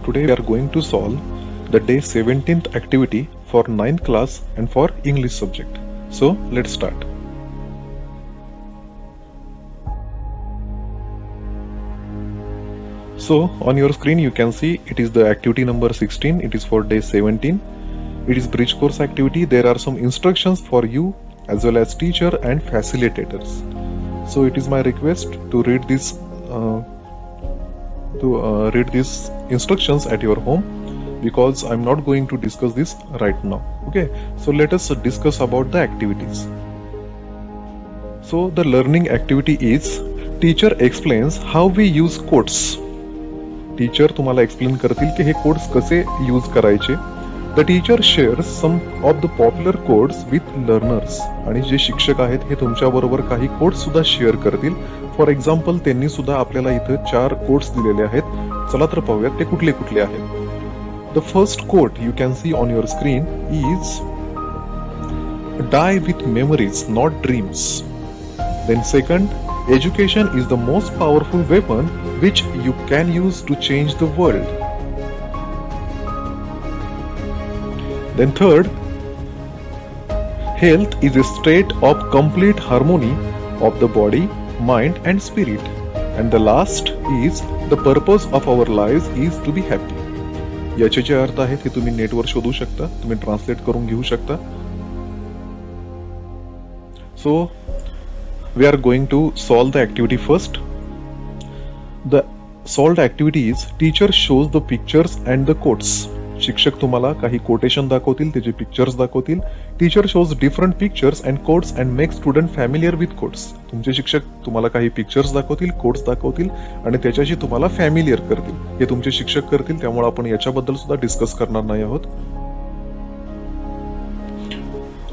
Today we are going to solve the day 17th activity for 9th class and for English subject. So let's start. So on your screen you can see it is the activity number 16. It is for day 17. It is bridge course activity. There are some instructions for you as well as teacher and facilitators. So it is my request to read this these instructions at your home, because I'm not going to discuss this right now. Okay, so let us discuss about the activities. So the learning activity is teacher explains how we use quotes. Teacher तुम्हाला explain करतील की हे codes कसे use करायचे. The teacher shares some of the popular codes with learners. आणि जे शिक्षक आहेत हे तुमच्या बरोबर काही कोड्स सुद्धा शेअर करतील. फॉर एक्झाम्पल त्यांनी सुद्धा आपल्याला इथं 4 कोड्स दिलेले आहेत. चला तर पाहूयात ते कुठले कुठले आहेत. The first quote you can see on your screen is die with memories not dreams. Then second, education is the most powerful weapon which you can use to change the world. Then third, health is a state of complete harmony of the body, mind and spirit. And the last is the purpose of our lives is to be happy. याचे जे अर्थ आहेत हे तुम्ही नेटवर शोधू शकता, तुम्ही translate करून घेऊ शकता. So we are going to solve the activity first. The solved activity is teacher shows the pictures and the quotes. शिक्षक तुम्हाला काही कोटेशन दाखवतील, त्याचे पिक्चर्स दाखवतील. Teacher shows different pictures and quotes and make student familiar with quotes. तुमचे शिक्षक तुम्हाला काही पिक्चर्स दाखवतील, कोट्स दाखवतील आणि त्याच्याशी तुम्हाला फॅमिलियर करतील. हे तुमचे शिक्षक करतील, त्यामुळे आपण याच्याबद्दल सुद्धा डिस्कस करणार नाही आहोत.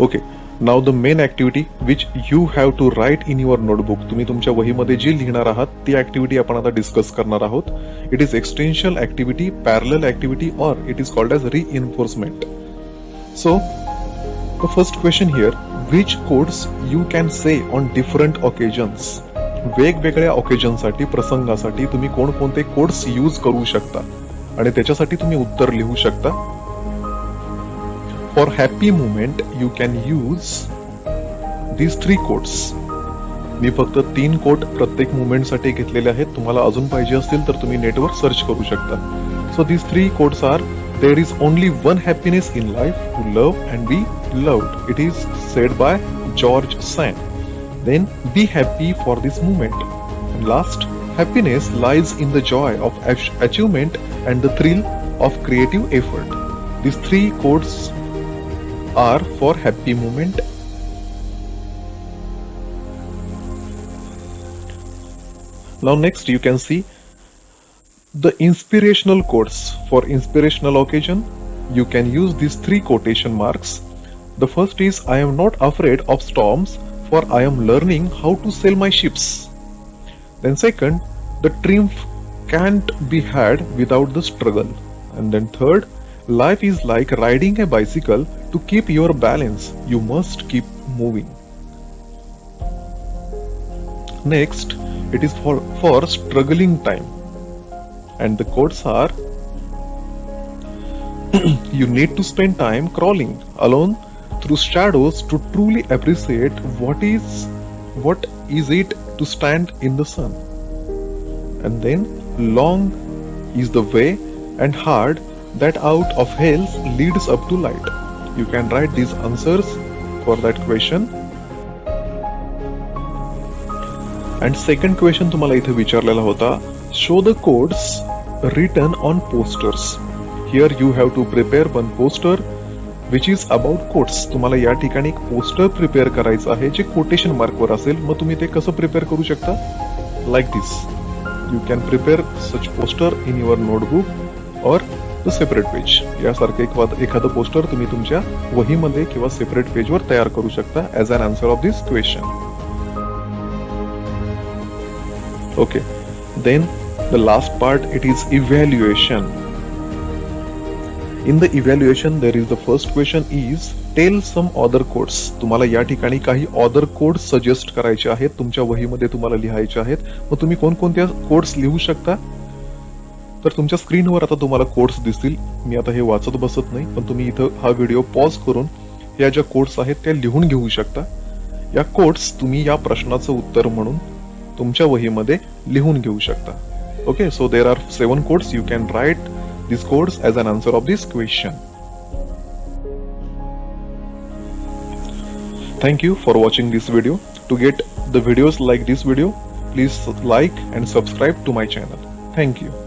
Okay, now the main activity which you have to write in your notebook. तुम्ही तुमच्या वहीमध्ये जी लिहिणार आहात ती ऍक्टिव्हिटी आपण आता डिस्कस करणार आहोत. It is extension activity, parallel activity और it is called as reinforcement. So the first question here, which codes you can say on different occasions. वेगवेगळ्या ओकेजनसाठी, प्रसंगासाठी तुम्ही कोणकोणते कोड्स यूज करू शकता आणि त्याच्यासाठी तुम्ही उत्तर लिहू शकता. For happy moment, you can use these 3 quotes. मी फक्त 3 कोट प्रत्येक मुवमेंट साठी घेतलेले आहेत. तुम्हाला अजून पाहिजे असतील तर तुम्ही नेटवर सर्च करू शकता. So these 3 quotes are, there is only one happiness in life, to love and be loved. It is said by George Sand. Then be happy for this moment. And last, happiness lies in the joy of achievement and the thrill of creative effort. These 3 quotes are for happy moment. Now next you can see the inspirational quotes. For inspirational occasion you can use these 3 quotation marks. The first is, I am not afraid of storms, for I am learning how to sail my ships. Then second, the triumph can't be had without the struggle. And then third, life is like riding a bicycle. To keep your balance, you must keep moving. Next, it is for struggling time. And the quotes are, you need to spend time crawling alone through shadows to truly appreciate what is it to stand in the sun. And then, long is the way and hard that out of hell leads up to light. You can write these answers for that question. And second question तुम्हाला इथे विचारलेला होता, show the codes written on posters. Here you have to prepare one poster which is about quotes. तुम्हाला या ठिकाणी एक poster prepare करायचं आहे जे कोटेशन मार्कवर असेल. मग तुम्ही ते कसं प्रिपेअर करू शकता? Like this. You can prepare such poster in your notebook और द सेपरेट पेज. यासारखं एखादं पोस्टर तुम्ही तुमच्या वहीमध्ये किंवा सेपरेट पेजवर तयार करू शकता as an answer of this question. Okay, then the last part, it is evaluation. In the evaluation there is the first question is, tell some other codes. तुम्हाला या ठिकाणी काही ऑदर कोड्स सजेस्ट करायचे आहेत, तुमच्या वहीमध्ये तुम्हाला लिहायचे आहेत. मग तुम्ही कोणकोणत्या कोड्स लिहू शकता? तर तुमच्या स्क्रीनवर आता तुम्हाला कोड्स दिसतील. मी आता हे वाचत बसत नाही, पण तुम्ही इथं हा व्हिडिओ पॉज करून या ज्या कोड्स आहेत त्या लिहून घेऊ शकता. या कोड्स तुम्ही या प्रश्नाचं उत्तर म्हणून तुमच्या वहीमध्ये लिहून घेऊ शकता. Okay, so there are 7 codes. You can write these codes as an answer of this question. Thank you for watching this video. To get the videos like this video, please like and subscribe to my channel. Thank you.